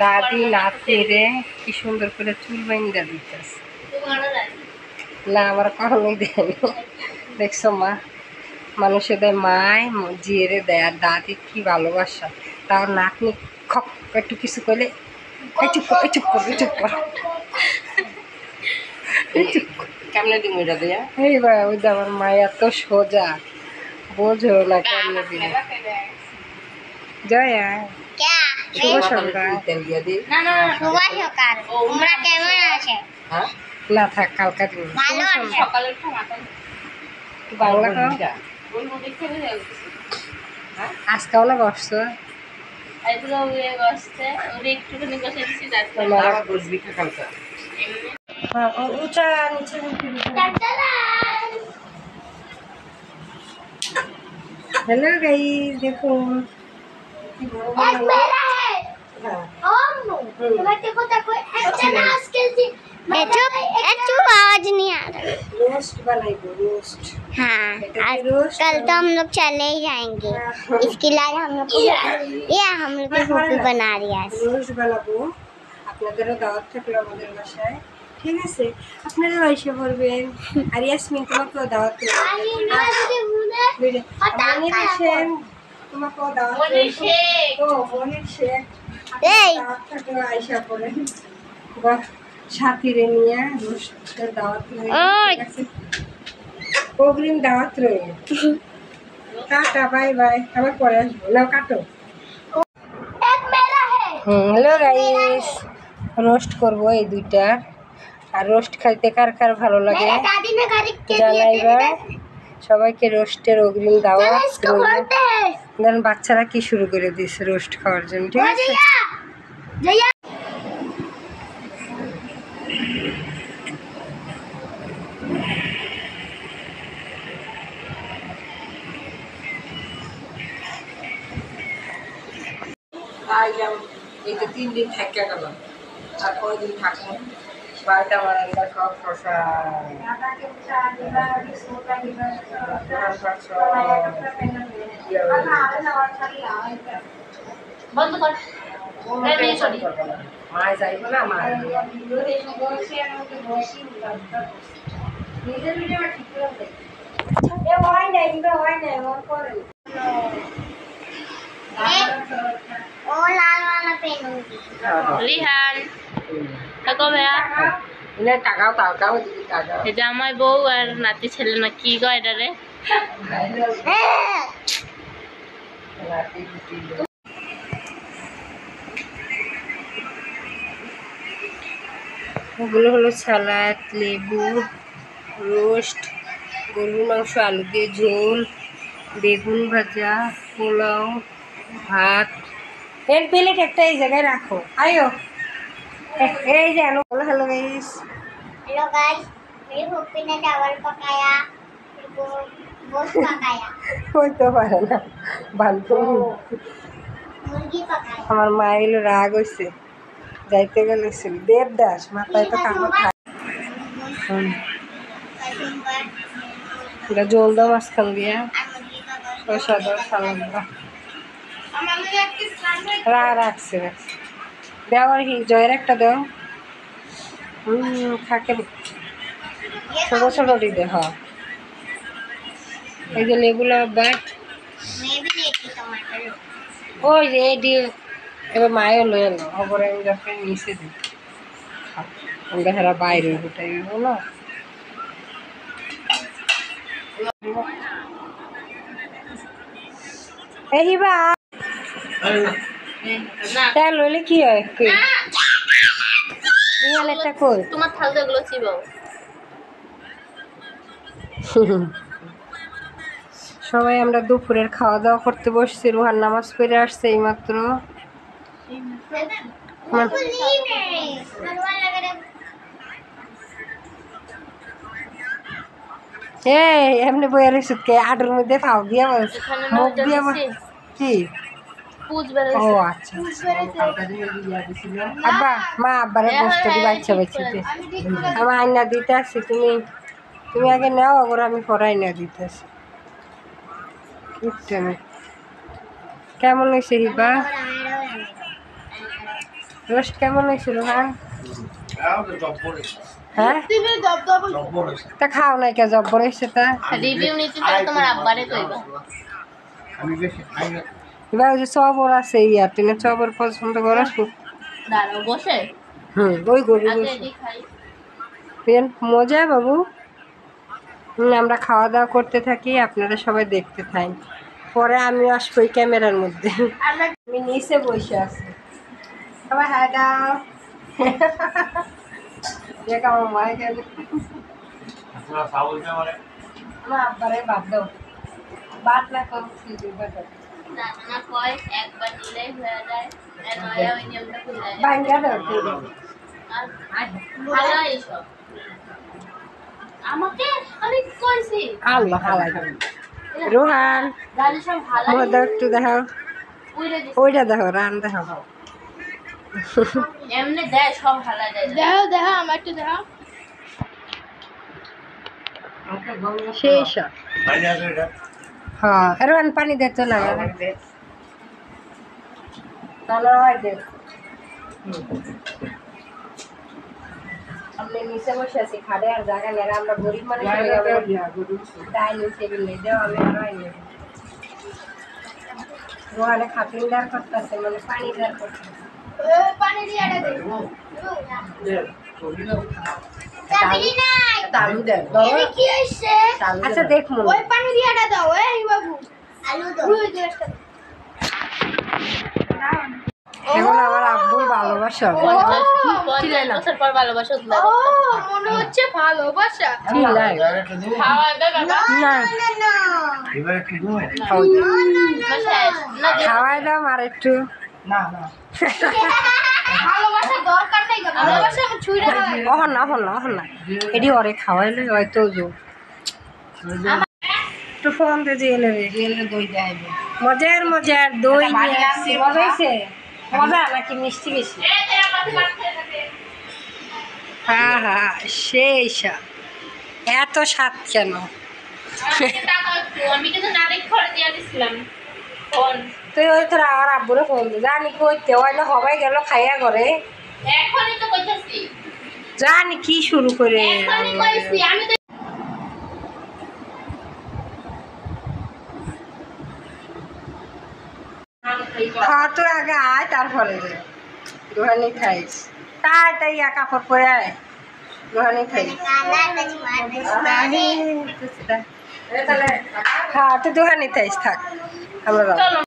দাদি নাতি রে কি সুন্দর করে চুল বাইন্দা দিতেছে। না আমার কখনোই দেয়নি। দেখছো মা, মানুষে দেয় মায় জিয়েরে দেয়, আর দাদি কি ভালোবাসা। তার নাতনি খপ একটু কিছু করলে চুপ কর চুপ কর চুপ কর। কেমনে দিন ওইটা দেয়া এই ভাই ওই যে আমার মায়া তো সোজা, বোঝো না কেমনে দিন। জয়া শুভ সন্ধ্যা। না থাক কালকা দিন বাংলা আজকাও না বসছো উঁচা নিচে। হ্যালো গাইস, দেখুন आवाज नहीं आ रहा। रोस्ट बनाएंगे रोस्ट। हाँ कल तो हम लोग चले ही जाएंगे। इसके लिए हम लोग की फूफी बना रही है। रोस्ट বানাবো, আপনাদেরও দাওয়াত থাকলো আমাদের বাসায়, ঠিক আছে? আপনারাও এসে পড়বেন। আর ইয়াসমিন তোমাকেও দাওয়াত তোমাকেও দাওয়াত মনির শেখ দাওয়াত থাকলো আইসা পড়েন। সাথীরে নিয়ে রোস্টের দাওয়াত রয়েছে, অগ্রিম দাওয়াত রয়েছে। টাটা বাই বাই, আবার পরে আসবো। নাও কাটো। হ্যালো গাইস, রোস্ট করবো এই দুইটা। আর রোস্ট খাইতে কার কার ভালো লাগে জানাইবা। সবাইকে রোস্টের অগ্রিম দাওয়াত। দেন বাচ্চারা কি শুরু করে দিয়েছে রোস্ট খাওয়ার জন্য, ঠিক আছে? এইটা 3 দিন থাকা গেল, আর কয়দিন থাকবো? বাড়িটা বারান্দা সব শশা মায় যাইব না। মা নিজের ভিডিও ঠিক করে হয় নাই হয় নাই আমার করে लाल वाला पहनूंगी। रिहान টাকা ভাইয়া ইনা টাকাও টাকাও দিবি টাকা। এটা আমার বউ আর নাতি ছেলে না কি গো এটা রে। ওগুলো হলো সালাদ, লেবু, রোস্ট, গরুর মাংস, আলু দিয়ে ঝোল, বেগুন ভাজা, পোলাও, ভাত। এর প্লেট একটা এই জায়গায় রাখো। আয়ো এই যে hello hello guys. Hello guys, मेरी फूफी ने चावल पकाया, गोश्त पकाया, ওই তো পারে না বান্ধব। मुर्गी पकाया। আমার মা এলো রাগ হয়েছে, যাইতে গেলে দেবদাস মাথায় তো কাপড় খায়। এটা জল দাও মাঝখান দিয়া, শসা দাও, সালাদ দাও। রাখছে দেও আর কি জয়ের একটা দেও। থাকে ছোট ছোট দিতে হয়। এই যে লেবুলা বাট, मैं भी लेती टमाटर। ওই যে এটি এবার মায়ের লয়ে এলো খবর আমি যখন নিচে দিই আমরা হেরা বাইরে উঠে গেল না। এইবা তাই লইলে কি হয়? একটা কই তোমার থাল এগুলো চিবাও। সবাই আমরা দুপুরের খাওয়া দাওয়া করতে বসছি। রুহান নামাজ পড়ে আসছে এইমাত্র। এমনি বইয়ের কে আডুর মধ্যে পাও দিয়া বস মুখ দিয়া কি? ও আচ্ছা আব্বা মা আব্বারে গোস্ত দিবা ইচ্ছা বাচ্চাতে আমার আইনা দিতে আসছি। তুমি আগে নাও, ওরা আমি পরে আইনা দিতে আসি। কেমন হয়েছে হিবা? রোস্ট কেমন হয়েছিল? হ্যাঁ হ্যাঁ তা খাও নাই কে জব্বর হয়েছে তা? রিভিউ নিতে চাই তোমার আব্বারে কইবা। এবার ওই যে চবর আছে ইয়া তুমি চবর পছন্দ করো? দাঁড়াও বসে ওই গরু আগে বসে এডি খাই। মজা বাবু। আমরা খাওয়া দাওয়া করতে থাকি, আপনারা সবাই দেখতে থাকেন। পরে আমি আসবো ওই ক্যামেরার মধ্যে। আমি নিচে বসে আছি। সবাই হাই দাও। দেখ আমার মায়ের গেলে আমার আব্বারে বাদ দাও, বাদ না করছি রান্না কয় একবার নিলেই হয়ে যায়, আর নয়া ওই নিয়মটা ভুলে যায়। ভাঙ্গা দাও পুরো। আর ভালো এইসব আমাকে আমি কইছি আল্লাহ হালাই দাও। রোহান গালি সব ভালো মজা একটু দেখাও, উইরে দিছে। ওইটা দেখো রান দেখাও। এমনি দেয় সব ভালো দেয়। দেখো দেখো আমার একটু দেখো। সেই সব হ্যাঁ রোহান পানি দে তো না তাহলে হয় দে। আমরা নিচে বসে আছি, খাটে আর জায়গা নেই, আমরা গরিব মানুষ ডাইনিং টেবিল নেই, দেওয়া আমি আরো আইনি রোহানে খাটিং দাঁড় করতেছে, মানে পানি দাঁড় করতেছে। पानी दिया दे চালু দেন ये की है আচ্ছা দেখ মনে ওই পানি দিয়া দাও এই বাবু আলু দাও এখন আমার আব্বুর ভালোবাসা পঞ্চাশ বছর পর ভালোবাসা উঠলো। মনে হচ্ছে ভালোবাসা কি নাই খাওয়া দাওয়া বাবা না না খাওয়াই দাম আর একটু ভালোবাসা দরকার নেই ভালোবাসা ছুঁই না অহন না এটি ওরে খাওয়াইলে হয়তো একটু ফোন দিয়ে দিয়ে নেবে মজার দই নিয়ে আসছি। মজা হয়েছে? মজা নাকি মিষ্টি বেশি? হ্যাঁ হ্যাঁ সেই স্বাদ। এত স্বাদ কেন? আমি কিন্তু নারিক খড় দিয়ে দিছিলাম ফোন তুই ওই তোর আমার আব্বুরে ফোন দে, জানি কইতে হয়তো হবাই গেল খাইয়া করে, এখনই তো কইতাছি জানি কি শুরু করে। এখনই কইছি আমি তো খাওয়া তো আগে আয় তারপরে যে দোহানি খাইস, তাই কাপড় পরে আয় দোহানি খাইস। হ্যাঁ তুই দোহানি খাইস, থাক আমরা যাবো।